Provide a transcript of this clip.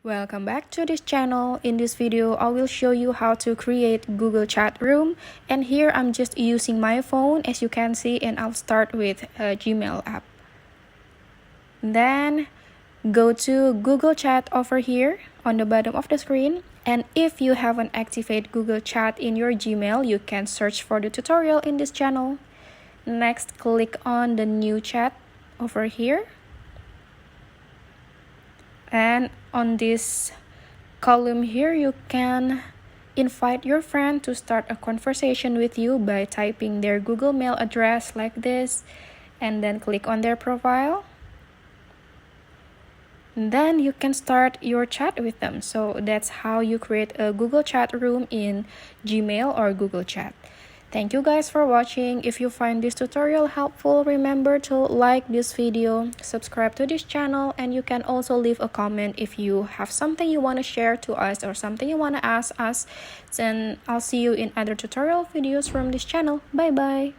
Welcome back to this channel. In this video, I will show you how to create Google Chat Room. And here I'm just using my phone as you can see, and I'll start with a Gmail app. Then go to Google Chat over here on the bottom of the screen. And if you haven't activated Google Chat in your Gmail, you can search for the tutorial in this channel. Next, click on the new chat over here. And on this column here, you can invite your friend to start a conversation with you by typing their Google Mail address like this, and then click on their profile. And then you can start your chat with them. So that's how you create a Google Chat room in Gmail or Google Chat. Thank you guys for watching. If you find this tutorial helpful, remember to like this video, subscribe to this channel, and you can also leave a comment if you have something you want to share to us or something you want to ask us. Then I'll see you in other tutorial videos from this channel. Bye bye.